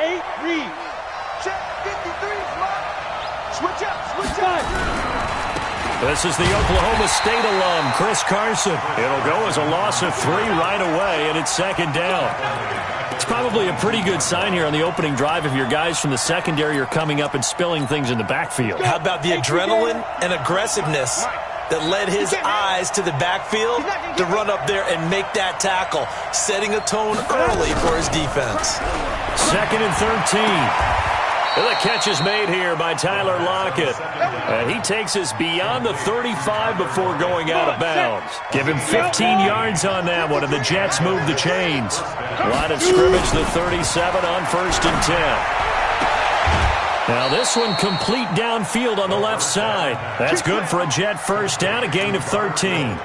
8, read. Check 53, switch up. This is the Oklahoma State alum, Chris Carson. It'll go as a loss of 3 right away, and it's second down. It's probably a pretty good sign here on the opening drive if your guys from the secondary are coming up and spilling things in the backfield. How about the adrenaline and aggressiveness that led his eyes to the backfield to run up there and make that tackle, setting a tone early for his defense. Second and 13. Well, the catch is made here by Tyler Lockett. And he takes us beyond the 35 before going out of bounds. Give him 15 yards on that one, and the Jets move the chains. Line of scrimmage, the 37 on 1st and 10. Now this one complete downfield on the left side. That's good for a Jet first down, a gain of 13.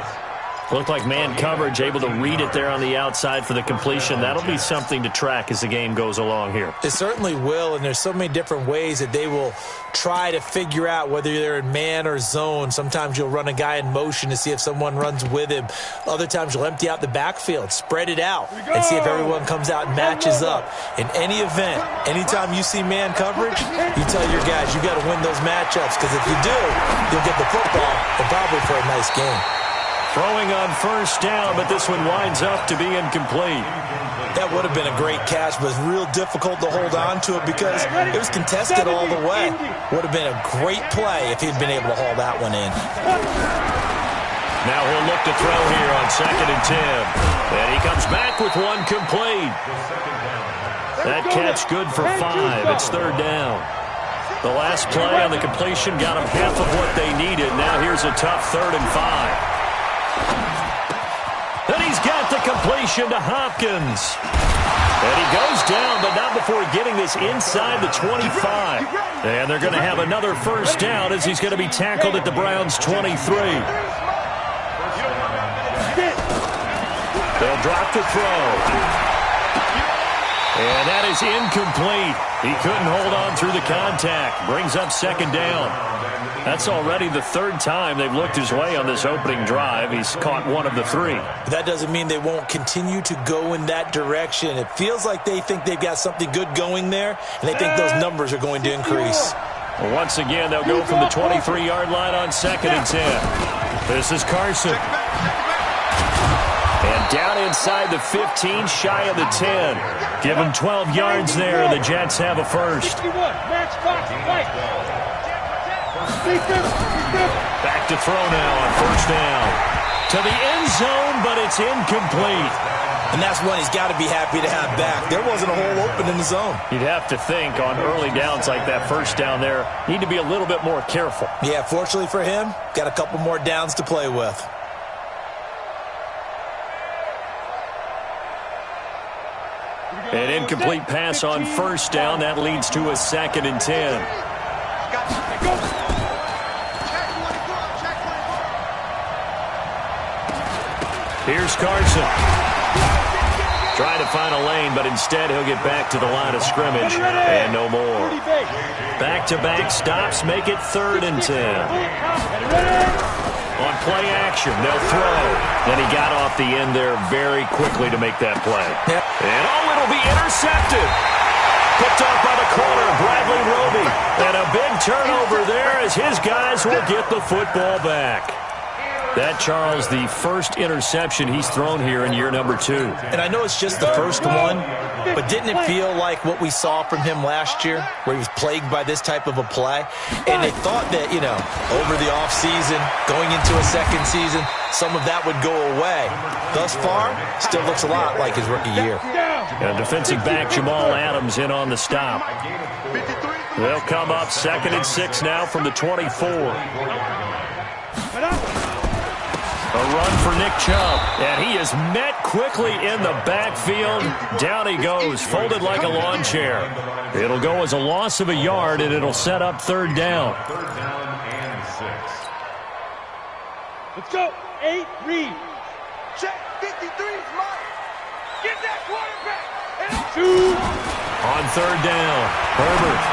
Looked like man coverage, able to read it there on the outside for the completion. That'll be something to track as the game goes along here. It certainly will, and there's so many different ways that they will try to figure out whether they're in man or zone. Sometimes you'll run a guy in motion to see if someone runs with him. Other times you'll empty out the backfield, spread it out, and see if everyone comes out and matches up. In any event, anytime you see man coverage, you tell your guys you got to win those matchups, because if you do, you'll get the football and probably for a nice game. Throwing on first down, but this one winds up to be incomplete. That would have been a great catch, but it was real difficult to hold on to it because it was contested all the way. Would have been a great play if he'd been able to haul that one in. Now he'll look to throw here on 2nd and 10. And he comes back with one complete. That catch good for 5. It's 3rd down. The last play on the completion got him half of what they needed. Now here's a tough 3rd and 5. And he's got the completion to Hopkins. And he goes down, but not before getting this inside the 25. And they're going to have another first down as he's going to be tackled at the Browns' 23. They'll drop the throw. And that is incomplete. He couldn't hold on through the contact. Brings up 2nd down. That's already the 3rd time they've looked his way on this opening drive. He's caught one of the 3. But that doesn't mean they won't continue to go in that direction. It feels like they think they've got something good going there, and they think those numbers are going to increase. Well, once again, they'll go from the 23-yard line on 2nd and 10. This is Carson. And down inside the 15, shy of the 10. Give him 12 yards there, and the Jets have a first. Back to throw now on 1st down. To the end zone, but it's incomplete. And that's one he's got to be happy to have back. There wasn't a hole open in the zone. You'd have to think on early downs like that, first down there, need to be a little bit more careful. Yeah, fortunately for him, got a couple more downs to play with. An incomplete pass on first down. That leads to a 2nd and 10. Here's Carson. Trying to find a lane, but instead he'll get back to the line of scrimmage and no more. Back-to-back stops make it 3rd and 10. On play action, they'll throw. Then he got off the end there very quickly to make that play. Yep. And it'll be intercepted. Picked off by the corner, Bradley Roby. And a big turnover there as his guys will get the football back. That, Charles, the first interception he's thrown here in year number 2. And I know it's just the first one, but didn't it feel like what we saw from him last year, where he was plagued by this type of a play? And they thought that, over the offseason, going into a second season, some of that would go away. Thus far, still looks a lot like his rookie year. And defensive back Jamal Adams in on the stop. They'll come up 2nd and 6 now from the 24. A run for Nick Chubb, and he is met quickly in the backfield. Down he goes, folded like a lawn chair. It'll go as a loss of a yard, and it'll set up 3rd down. Let's go. 8, read. Check 53, Mike. Get that quarterback. 2. On 3rd down, Herbert.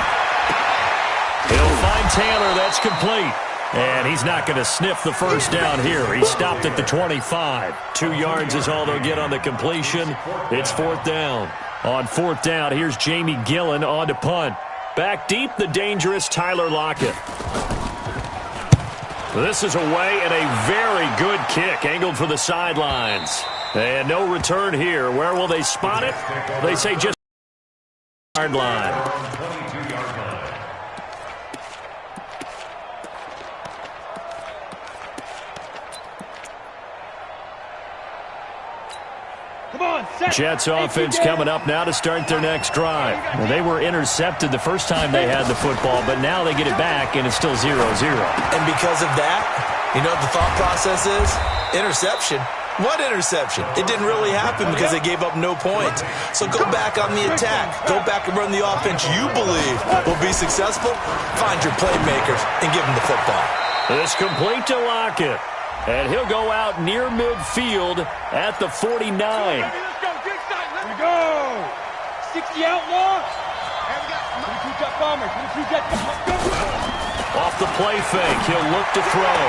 He'll find Taylor. That's complete. And he's not going to sniff the first down here. He stopped at the 25. 2 yards is all they'll get on the completion. It's 4th down. On fourth down, here's Jamie Gillen on to punt. Back deep, the dangerous Tyler Lockett. This is away and a very good kick, angled for the sidelines. And no return here. Where will they spot it? They say just yard line. Jets offense coming up now to start their next drive. Well, they were intercepted the first time they had the football, but now they get it back, and it's still 0-0. And because of that, you know what the thought process is? Interception. What interception? It didn't really happen because they gave up no points. So go back on the attack. Go back and run the offense you believe will be successful. Find your playmakers and give them the football. It's complete to Lockett. And he'll go out near midfield at the 49. Here we go. 60 outlaw. Off the play fake. He'll look to throw.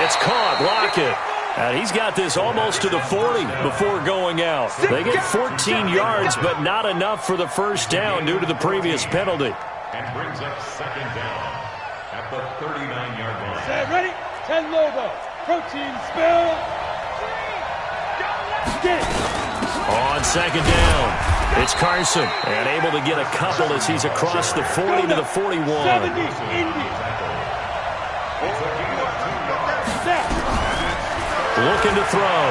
It's caught. Lockett. And he's got this almost to the 40 before going out. They get 14 yards, but not enough for the first down due to the previous penalty. And brings up second down at the 39-yard line. Set, ready? 10 Lobo. Protein spill. Get it. On second down, it's Carson. And able to get a couple as he's across the 40 to the 41. 70, Indy. Looking to throw.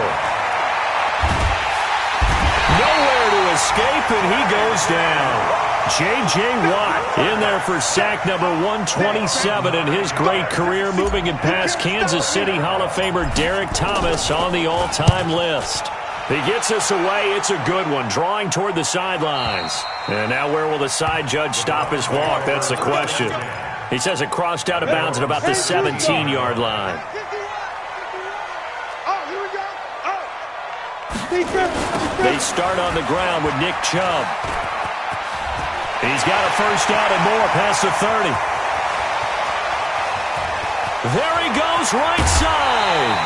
Nowhere to escape, and he goes down. J.J. Watt in there for sack number 127 in his great career, moving it past Kansas City Hall of Famer Derek Thomas on the all-time list. He gets us away. It's a good one, drawing toward the sidelines. And now where will the side judge stop his walk? That's the question. He says it crossed out of bounds at about the 17-yard line. They start on the ground with Nick Chubb. He's got a first down and more past the 30. There he goes, right side.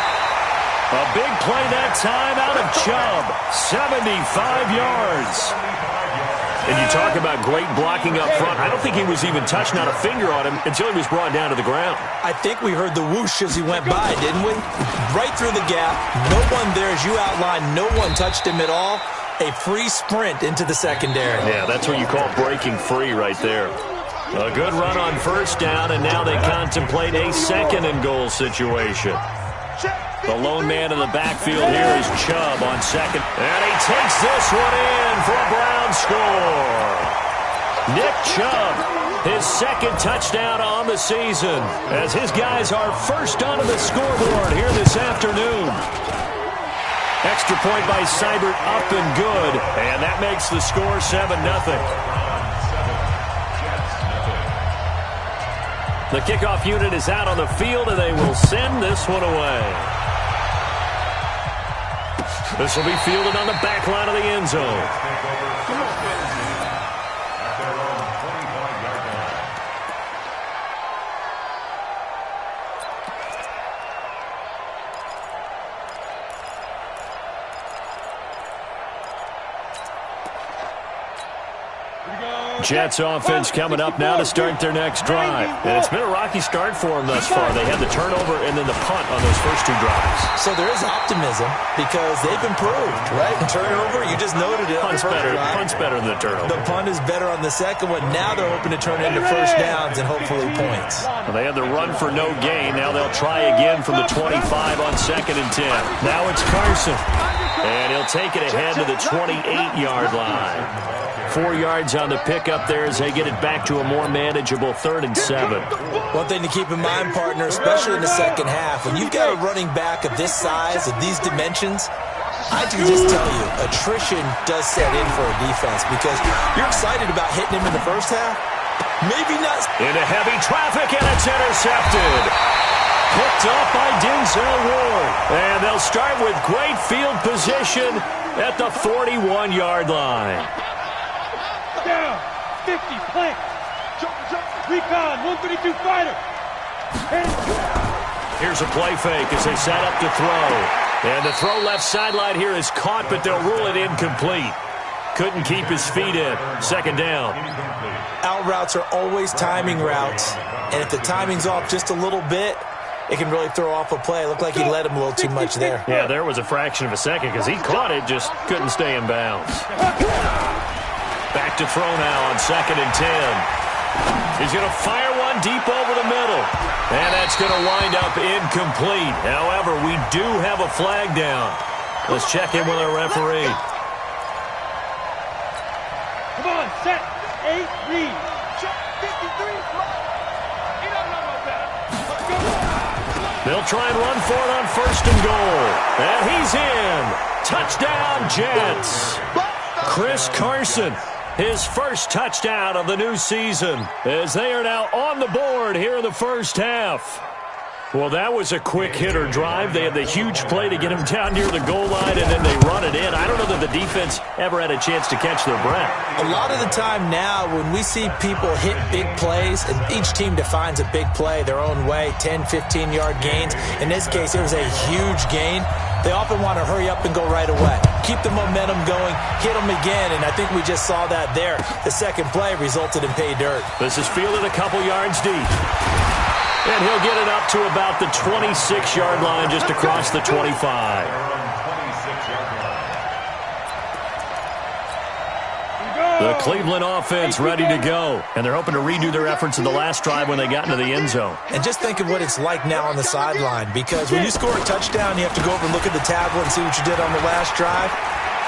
A big play that time out of Chubb. 75 yards. And you talk about great blocking up front. I don't think he was even touched, not a finger on him, until he was brought down to the ground. I think we heard the whoosh as he went by, didn't we? Right through the gap. No one there, as you outlined. No one touched him at all. A free sprint into the secondary. Yeah, that's what you call breaking free right there. A good run on first down, and now they contemplate a second and goal situation. The lone man in the backfield here is Chubb on second. And he takes this one in for a Brown score. Nick Chubb, his second touchdown on the season, as his guys are first onto the scoreboard here this afternoon. Extra point by Seibert, up and good. And that makes the score 7-0. The kickoff unit is out on the field, and they will send this one away. This will be fielded on the back line of the end zone. Jets offense coming up now to start their next drive. And it's been a rocky start for them thus far. They had the turnover and then the punt on those first two drives. So there is optimism because they've improved, right? Turnover, you just noted it. Punt's better than the turnover. The punt is better on the second one. Now they're hoping to turn into first downs and hopefully points. Well, they had the run for no gain. Now they'll try again from the 25 on second and 10. Now it's Carson. And he'll take it ahead to the 28-yard line. 4 yards on the pickup there as they get it back to a more manageable 3rd and 7. One thing to keep in mind, partner, especially in the second half, when you've got a running back of this size, of these dimensions, I can just tell you, attrition does set in for a defense because you're excited about hitting him in the first half. Maybe not. Into heavy traffic, and it's intercepted. Picked up by Denzel Ward. And they'll start with great field position at the 41-yard line. Down, 50, plank. Recon, 132 fighter. Here's a play fake as they set up to throw. And the throw left sideline here is caught, but they'll rule it incomplete. couldn't keep his feet in. Second down. Out routes are always timing routes, and if the timing's off just a little bit, it can really throw off a play. It looked like he led him a little too much there. Yeah, there was a fraction of a second because he caught it, just couldn't stay in bounds. Back to throw now on 2nd and 10. He's going to fire one deep over the middle. And that's going to wind up incomplete. However, we do have a flag down. Let's check in with our referee. Come on, set, 8, read. Check 53 is mine. He don't know no better. Let's go. They'll try and run for it on 1st and goal. And he's in. Touchdown, Jets. Chris Carson, his first touchdown of the new season, as they are now on the board here in the first half. Well, that was a quick hitter drive. They had the huge play to get him down near the goal line, and then they run it in. I don't know that the defense ever had a chance to catch their breath. A lot of the time now when we see people hit big plays, and each team defines a big play their own way, 10, 15-yard gains. In this case, it was a huge gain. They often want to hurry up and go right away. Keep the momentum going, hit them again, and I think we just saw that there. The second play resulted in pay dirt. This is fielded a couple yards deep. And he'll get it up to about the 26-yard line, just across the 25. The Cleveland offense ready to go. And they're hoping to redo their efforts in the last drive when they got into the end zone. And just think of what it's like now on the sideline, because when you score a touchdown, you have to go over and look at the tablet and see what you did on the last drive.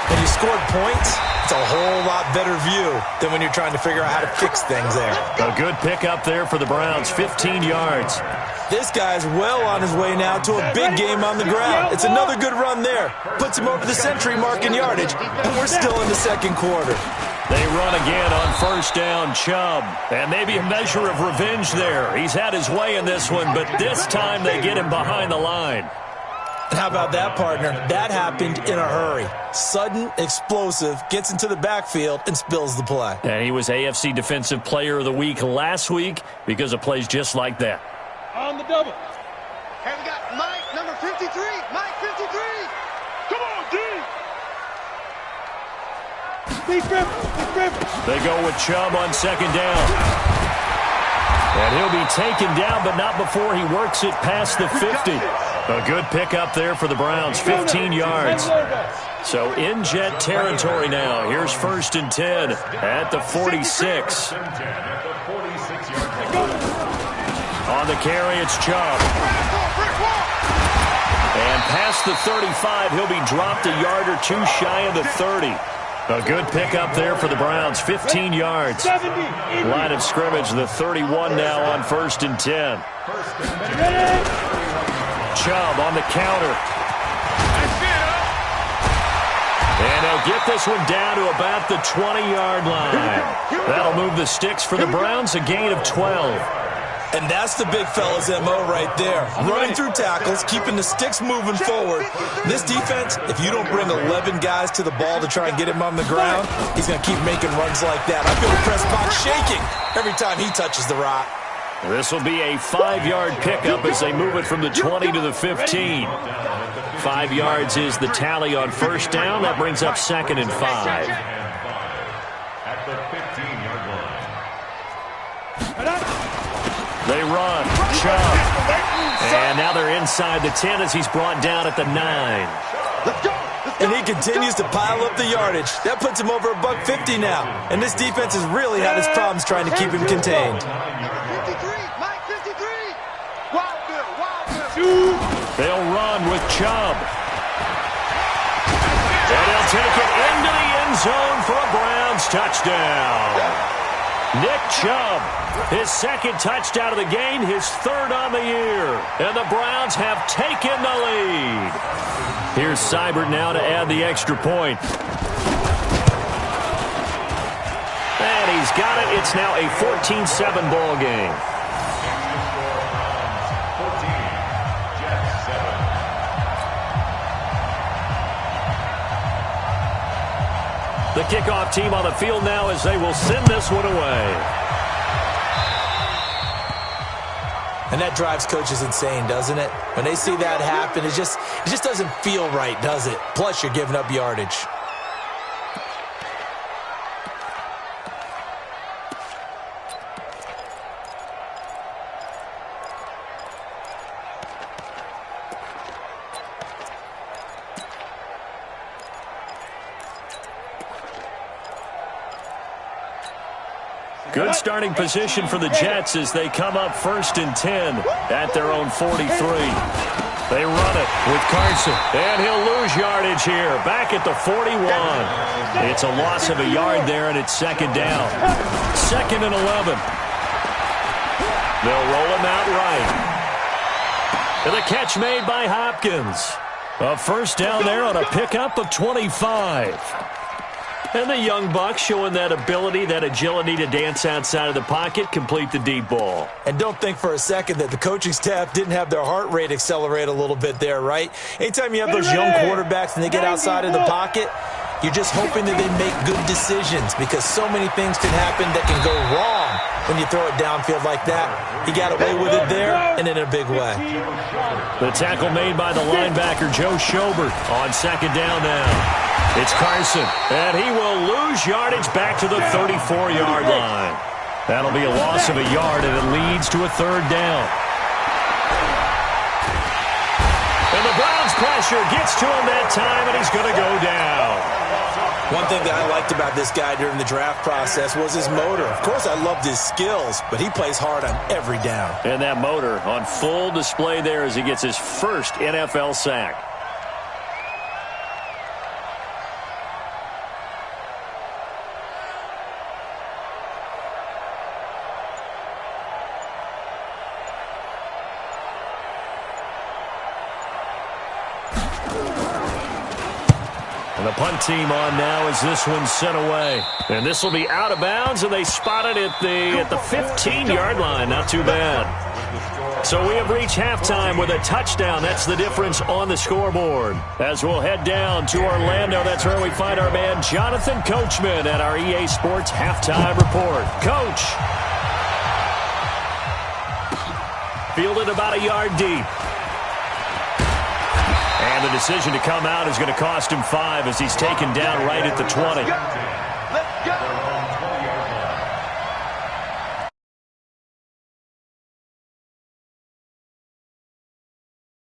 When you scored points, it's a whole lot better view than when you're trying to figure out how to fix things there. A good pickup there for the Browns, 15 yards. This guy's well on his way now to a big game on the ground. It's another good run there. Puts him over the century mark in yardage, and we're still in the second quarter. They run again on 1st down, Chubb. And maybe a measure of revenge there. He's had his way in this one, but this time they get him behind the line. And how about that, partner? That happened in a hurry. Sudden, explosive, gets into the backfield, and spills the play. And he was AFC Defensive Player of the Week last week because of plays just like that. On the double. Hey, we got Mike, number 53. Mike, 53. Come on, D. Big Rivers. They go with Chubb on 2nd down. And he'll be taken down, but not before he works it past the 50. A good pickup there for the Browns, 15 yards. So in Jet territory now. Here's 1st and 10 at the 46. On the carry, it's Chubb. And past the 35, he'll be dropped a yard or two shy of the 30. A good pickup there for the Browns, 15 yards. Line of scrimmage, the 31 now on 1st and 10. Chubb on the counter. And they'll get this one down to about the 20-yard line. That'll move the sticks for the Browns, a gain of 12. And that's the big fella's MO right there. Running through tackles, keeping the sticks moving forward. This defense, if you don't bring 11 guys to the ball to try and get him on the ground, he's going to keep making runs like that. I feel the press box shaking every time he touches the rock. This will be a 5-yard pickup as they move it from the 20 to the 15. 5 yards is the tally on 1st down. That brings up 2nd and 5. At the 15-yard line. They run. Chubb. And now they're inside the 10 as he's brought down at the 9. And he continues to pile up the yardage. That puts him over $150 now. And this defense has really had its problems trying to keep him contained. 53. Mike, 53. Wild Bill. They'll run with Chubb. And he'll take it into the end zone for a Browns touchdown. Nick Chubb, his 2nd touchdown of the game, his 3rd on the year. And the Browns have taken the lead. Here's Seibert now to add the extra point. And he's got it. It's now a 14-7 ball game. The kickoff team on the field now as they will send this one away. And that drives coaches insane, doesn't it? When they see that happen, it just doesn't feel right, does it? Plus, you're giving up yardage. Good starting position for the Jets as they come up 1st and 10 at their own 43. They run it with Carson, and he'll lose yardage here, back at the 41. It's a loss of a yard there, and it's 2nd down. 2nd and 11. They'll roll him out right. And the catch made by Hopkins. A 1st down there on a pickup of 25. And the young buck showing that ability, that agility to dance outside of the pocket, complete the deep ball. And don't think for a second that the coaching staff didn't have their heart rate accelerate a little bit there, right? Anytime you have those young quarterbacks and they get outside of the pocket, you're just hoping that they make good decisions because so many things can happen that can go wrong when you throw it downfield like that. He got away with it there and in a big way. The tackle made by the linebacker, Joe Schobert, on 2nd down now. It's Carson, and he will lose yardage back to the 34-yard line. That'll be a loss of a yard, and it leads to a 3rd down. And the Browns pressure gets to him that time, and he's going to go down. One thing that I liked about this guy during the draft process was his motor. Of course, I loved his skills, but he plays hard on every down. And that motor on full display there as he gets his first NFL sack. The punt team on now as this one's sent away. And this will be out of bounds, and they spot it at the 15-yard line. Not too bad. So we have reached halftime with a touchdown. That's the difference on the scoreboard. As we'll head down to Orlando, that's where we find our man Jonathan Coachman at our EA Sports Halftime Report. Coach. Fielded about a yard deep. And the decision to come out is going to cost him 5 as he's taken down right at the 20. Let's go.